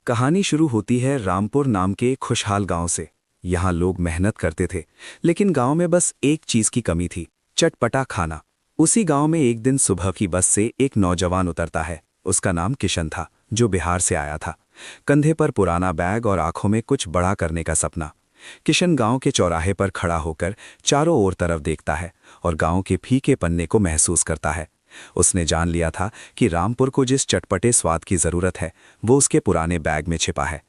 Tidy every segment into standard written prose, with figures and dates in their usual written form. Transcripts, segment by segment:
कहानी शुरू होती है रामपुर नाम के एक खुशहाल गांव से। यहाँ लोग मेहनत करते थे, लेकिन गांव में बस एक चीज की कमी थी, चटपटा खाना। उसी गांव में एक दिन सुबह की बस से एक नौजवान उतरता है। उसका नाम किशन था, जो बिहार से आया था। कंधे पर पुराना बैग और आंखों में कुछ बड़ा करने का सपना। किशन गांव के चौराहे पर खड़ा होकर चारों ओर तरफ देखता है और गांव के फीके पन्ने को महसूस करता है। उसने जान लिया था कि रामपुर को जिस चटपटे स्वाद की जरूरत है, वो उसके पुराने बैग में छिपा है।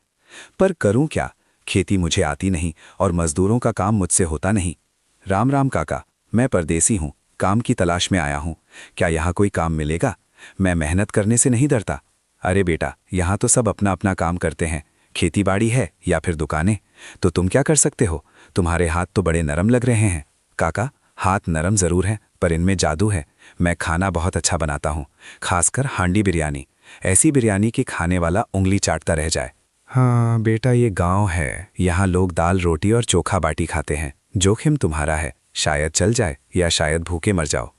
पर करूं क्या? खेती मुझे आती नहीं और मजदूरों का काम मुझसे होता नहीं। राम राम काका, मैं परदेसी हूं, काम की तलाश में आया हूं। क्या यहाँ कोई काम मिलेगा? मैं मेहनत करने से नहीं डरता। अरे बेटा, यहाँ तो सब अपना अपना काम करते हैं, खेती बाड़ी है या फिर दुकानें। तो तुम क्या कर सकते हो? तुम्हारे हाथ तो बड़े नरम लग रहे हैं। काका, हाथ नरम जरूर हैं, पर इनमें जादू है। मैं खाना बहुत अच्छा बनाता हूँ, खासकर हांडी बिरयानी। ऐसी बिरयानी कि खाने वाला उंगली चाटता रह जाए। हाँ बेटा, ये गांव है, यहाँ लोग दाल रोटी और चोखा बाटी खाते हैं। जोखिम तुम्हारा है, शायद चल जाए या शायद भूखे मर जाओ।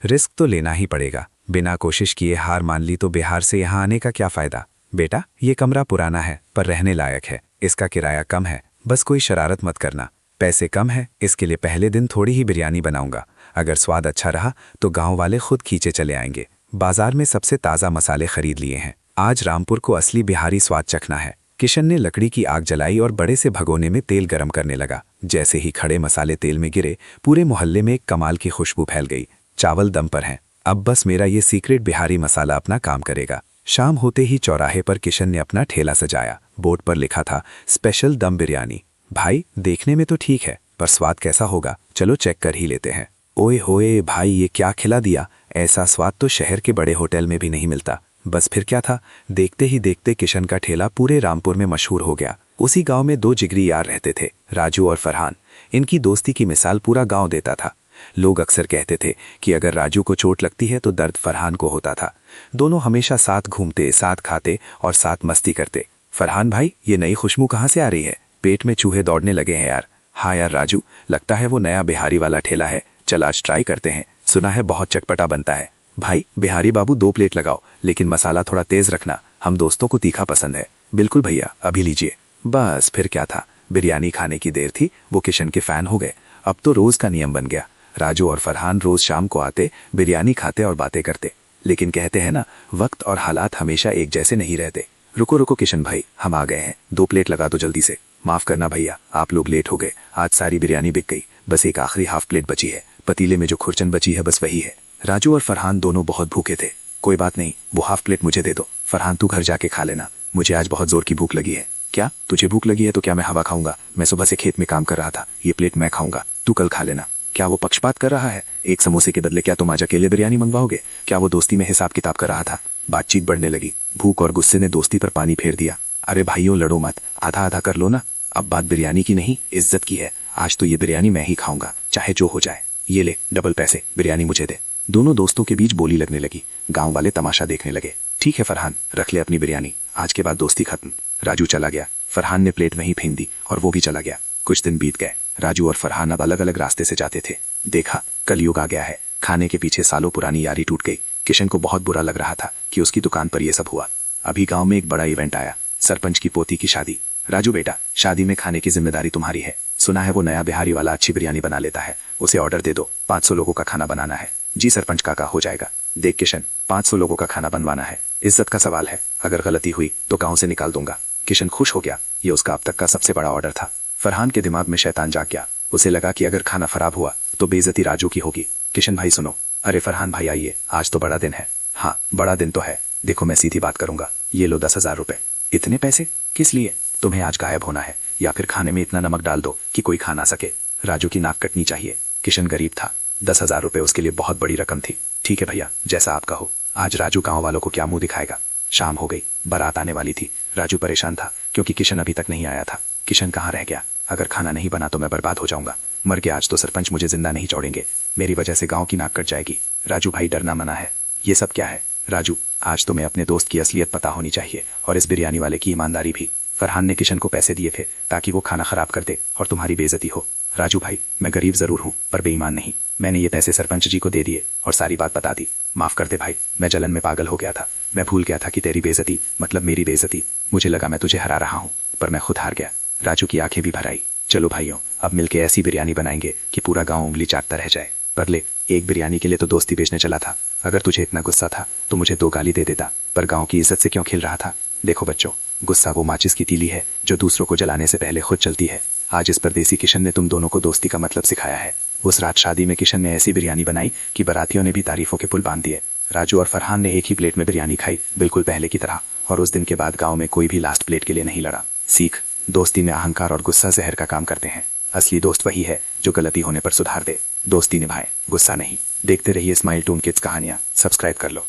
रिस्क तो लेना ही पड़ेगा। बिना कोशिश किए हार मान ली तो बिहार से यहाँ आने का क्या फायदा? बेटा, ये कमरा पुराना है पर रहने लायक है। इसका किराया कम है, बस कोई शरारत मत करना। पैसे कम है, इसके लिए पहले दिन थोड़ी ही बिरयानी बनाऊंगा। अगर स्वाद अच्छा रहा तो गांव वाले खुद खींचे चले आएंगे। बाजार में सबसे ताज़ा मसाले खरीद लिए हैं। आज रामपुर को असली बिहारी स्वाद चखना है। किशन ने लकड़ी की आग जलाई और बड़े से भगोने में तेल गरम करने लगा। जैसे ही खड़े मसाले तेल में गिरे, पूरे मोहल्ले में एक कमाल की खुशबू फैल गई। चावल दम पर हैं। अब बस मेरा ये सीक्रेट बिहारी मसाला अपना काम करेगा। शाम होते ही चौराहे पर किशन ने अपना ठेला सजाया। बोर्ड पर लिखा था, स्पेशल दम बिरयानी। भाई, देखने में तो ठीक है, पर स्वाद कैसा होगा? चलो चेक कर ही लेते हैं। ओए होए भाई, ये क्या खिला दिया? ऐसा स्वाद तो शहर के बड़े होटल में भी नहीं मिलता। बस फिर क्या था, देखते ही देखते किशन का ठेला पूरे रामपुर में मशहूर हो गया। उसी गांव में दो जिगरी यार रहते थे, राजू और फरहान। इनकी दोस्ती की मिसाल पूरा गांव देता था। लोग अक्सर कहते थे कि अगर राजू को चोट लगती है तो दर्द फरहान को होता था। दोनों हमेशा साथ घूमते, साथ खाते और साथ मस्ती करते। फरहान भाई, ये नई खुशबू कहाँ से आ रही है? पेट में चूहे दौड़ने लगे हैं यार। हाँ यार राजू, लगता है वो नया बिहारी वाला ठेला है। चल आज ट्राई करते हैं, सुना है बहुत चटपटा बनता है। भाई बिहारी बाबू, 2 प्लेट लगाओ, लेकिन मसाला थोड़ा तेज रखना, हम दोस्तों को तीखा पसंद है। बिल्कुल भैया, अभी लीजिए। बस फिर क्या था, बिरयानी खाने की देर थी, वो किशन के फैन हो गए। अब तो रोज का नियम बन गया। राजू और फरहान रोज शाम को आते, बिरयानी खाते और बातें करते। लेकिन कहते हैं ना, वक्त और हालात हमेशा एक जैसे नहीं रहते। रुको रुको किशन भाई, हम आ गए हैं, 2 प्लेट लगा दो जल्दी से। माफ करना भैया, आप लोग लेट हो गए, आज सारी बिरयानी बिक गई, बस एक आखिरी हाफ प्लेट बची है। पतीले में जो खुरचन बची है बस वही है। राजू और फरहान दोनों बहुत भूखे थे। कोई बात नहीं, वो हाफ प्लेट मुझे दे दो। फरहान, तू घर जाके खा लेना, मुझे आज बहुत जोर की भूख लगी है। क्या तुझे भूख लगी है तो क्या मैं हवा खाऊंगा? मैं सुबह से खेत में काम कर रहा था, ये प्लेट मैं खाऊंगा, तू कल खा लेना। क्या वो पक्षपात कर रहा है? एक समोसे के बदले क्या तुम आज अकेले बिरयानी मंगवाओगे? क्या वो दोस्ती में हिसाब किताब कर रहा था? बातचीत बढ़ने लगी। भूख और गुस्से ने दोस्ती पर पानी फेर दिया। अरे भाइयों, लड़ो मत, आधा आधा कर लो ना। अब बात बिरयानी की नहीं, इज्जत की है। आज तो ये बिरयानी मैं ही खाऊंगा, चाहे जो हो जाए। ये ले, डबल पैसे, बिरयानी मुझे दे। दोनों दोस्तों के बीच बोली लगने लगी। गांव वाले तमाशा देखने लगे। ठीक है फरहान, रख ले अपनी बिरयानी, आज के बाद दोस्ती खत्म। राजू चला गया। फरहान ने प्लेट वहीं फेंक दी और वो भी चला गया। कुछ दिन बीत गए। राजू और फरहान अब अलग अलग रास्ते से जाते थे। देखा, कलयुग आ गया है। खाने के पीछे सालों पुरानी यारी टूट गई। किशन को बहुत बुरा लग रहा था कि उसकी दुकान पर यह सब हुआ। अभी गांव में एक बड़ा इवेंट आया, सरपंच की पोती की शादी। राजू बेटा, शादी में खाने की जिम्मेदारी तुम्हारी है। सुना है वो नया बिहारी वाला अच्छी बिरयानी बना लेता है, उसे ऑर्डर दे दो। 500 लोगों का खाना बनाना है। जी सरपंच काका, हो जाएगा। देख किशन, 500 लोगों का खाना बनवाना है, इज्जत का सवाल है। अगर गलती हुई तो गांव से निकाल दूंगा। किशन खुश हो गया, ये उसका अब तक का सबसे बड़ा ऑर्डर था। फरहान के दिमाग में शैतान जाग गया। उसे लगा कि अगर खाना खराब हुआ तो बेइज्जती राजू की होगी। किशन भाई सुनो। अरे फरहान भाई आइए, आज तो बड़ा दिन है। हाँ बड़ा दिन तो है, देखो मैं सीधी बात करूंगा, ये लो 10,000 रुपए। इतने पैसे किस लिए? तुम्हें आज गायब होना है, या फिर खाने में इतना नमक डाल दो कि कोई खा ना सके। राजू की नाक कटनी चाहिए। किशन गरीब था, 10,000 रुपए उसके लिए बहुत बड़ी रकम थी। ठीक है भैया, जैसा आप कहो। आज राजू गांव वालों को क्या मुंह दिखाएगा? शाम हो गई, बारात आने वाली थी। राजू परेशान था क्योंकि किशन अभी तक नहीं आया था। किशन कहाँ रह गया? अगर खाना नहीं बना तो मैं बर्बाद हो जाऊंगा। मर गया आज तो सरपंच मुझे जिंदा नहीं छोड़ेंगे। मेरी वजह से गांव की नाक कट जाएगी। राजू भाई, डरना मना है। ये सब क्या है? राजू, आज तुम्हें अपने दोस्त की असलियत पता होनी चाहिए, और इस बिरयानी वाले की ईमानदारी भी। फरहान ने किशन को पैसे दिए थे ताकि वो खाना खराब कर दे और तुम्हारी बेइज्जती हो। राजू भाई, मैं गरीब जरूर हूँ पर बेईमान नहीं। मैंने ये पैसे सरपंच जी को दे दिए और सारी बात बता दी। माफ कर दे भाई, मैं जलन में पागल हो गया था। मैं भूल गया था कि तेरी बेइज्जती मतलब मेरी बेइज्जती। मुझे लगा मैं तुझे हरा रहा हूँ, पर मैं खुद हार गया। राजू की आंखें भी भर आई। चलो भाइयों, अब मिलके ऐसी बिरयानी बनाएंगे कि पूरा गांव उंगली चाटता रह जाए। पर ले, एक बिरयानी के लिए तो दोस्ती बेचने चला था। अगर तुझे इतना गुस्सा था तो मुझे 2 गाली दे देता, पर गांव की इज्जत से क्यों खेल रहा था? देखो बच्चों, गुस्सा वो माचिस की तीली है जो दूसरों को जलाने से पहले खुद चलती है। आज इस परदेसी किशन ने तुम दोनों को दोस्ती का मतलब सिखाया है। उस रात शादी में किशन ने ऐसी बिरयानी बनाई कि बारातियों ने भी तारीफों के पुल बांध दिए। राजू और फरहान ने एक ही प्लेट में बिरयानी खाई, बिल्कुल पहले की तरह, और उस दिन के बाद गांव में कोई भी लास्ट प्लेट के लिए नहीं लड़ा। सीख, दोस्ती में अहंकार और गुस्सा जहर का काम करते हैं। असली दोस्त वही है जो गलती होने पर सुधार दे। दोस्ती निभाए, गुस्सा नहीं। देखते रहिए स्माइल टून किड्स कहानियां। सब्सक्राइब कर लो।